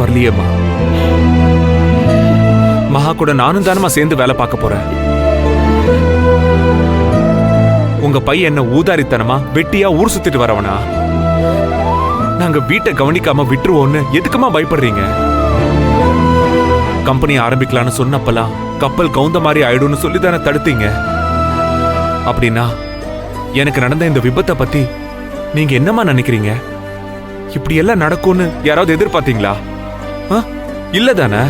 வரலையேம்மா. மகா கூட நானும் தானமா சேர்ந்து வேலை பார்க்க போறேன். உங்க பையன் என்ன ஊதாரித்தனமா வெட்டியா ஊர் சுத்திட்டு வரவனா? நாங்க வீட்டை கவனிக்காம விட்டுருவோன்னு எதுக்குமா பயப்படுறீங்க? கம்பெனி ஆரம்பிக்கலான்னு சொன்னப்பலாம் கப்பல் கவுந்த மாதிரி ஆயிடும்னு சொல்லி தானே தடுத்தீங்க. அப்படின்னா எனக்கு நடந்த இந்த விபத்தை பத்தி நீங்க என்னமா நினைக்கிறீங்க? இப்படி எல்லாம் நடக்கும்னு யாராவது எதிர்பார்த்தீங்களா? இல்லதானே.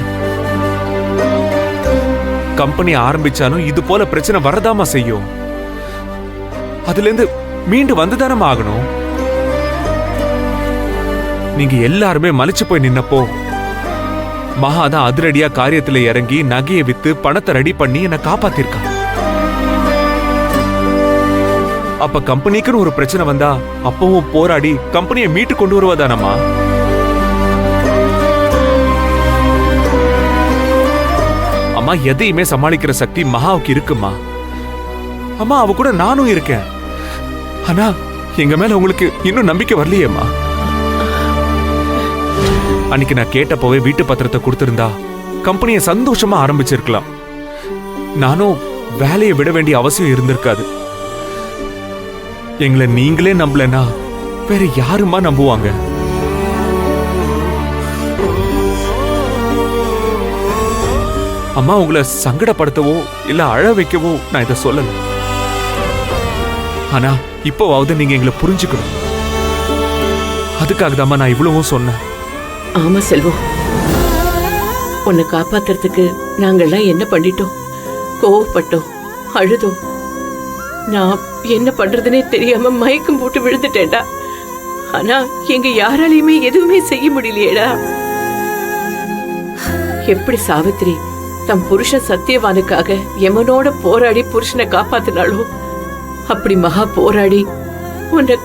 கம்பெனி ஆரம்பிச்சாலும் இது போல பிரச்சனை வரதாமா செய்யும். அதுல இருந்து மீண்டு வந்துதானமா ஆகணும். நீங்க எல்லாருமே மலிச்சு போய் நின்னப்போ மகாதான் அதிரடியா காரியத்துல இறங்கி நகையை வித்து பணத்தை ரெடி பண்ணி என்ன காப்பாத்திருக்கா. அப்ப கம்பெனிக்குன்னு ஒரு பிரச்சனை வந்தா அப்பவும் போராடி கம்பெனியை மீட்டு கொண்டு வருவதானம்மா. அம்மா, எதையுமே சமாளிக்கிற சக்தி மகாவுக்கு இருக்குமா. அம்மா, அவ கூட நானும் இருக்கேன். ஆனா எங்க மேல உங்களுக்கு இன்னும் நம்பிக்கை வரலையேம்மா. அன்னைக்கு நான் கேட்டப்போவே வீட்டு பத்திரத்தை கொடுத்திருந்தா கம்பெனியை சந்தோஷமா ஆரம்பிச்சிருக்கலாம். நானும் வேலையை விட வேண்டிய அவசியம் இருந்திருக்காது. எங்களை நீங்களே நம்பலன்னா வேற யாருமா நம்புவாங்க? அம்மா, உங்களை சங்கடப்படுத்தவோ இல்ல அழ வைக்கவோ நான் இதை சொல்லல. ஆனா இப்போவாவது நீங்க எங்களை புரிஞ்சுக்கணும். அதுக்காக தான் நான் இவ்வளவும் சொன்னேன். ஆமா செல்வம், உன்னை காப்பாத்துறதுக்கு நாங்கள்லாம் என்ன பண்ணிட்டோம்? கோவப்பட்டோம், அழுதோம். நான் என்ன பண்றதுனே தெரியாம மயக்கம் போட்டு விழுந்துட்டேன்டா. ஆனா எங்க யாராலையுமே எதுவுமே செய்ய முடியலையேடா. எப்படி சாவித்திரி தம் புருஷன் சத்தியவானுக்காக யமனோட போராடி புருஷனை காப்பாத்தினாலும் அப்படி மகா போராடி உன்னை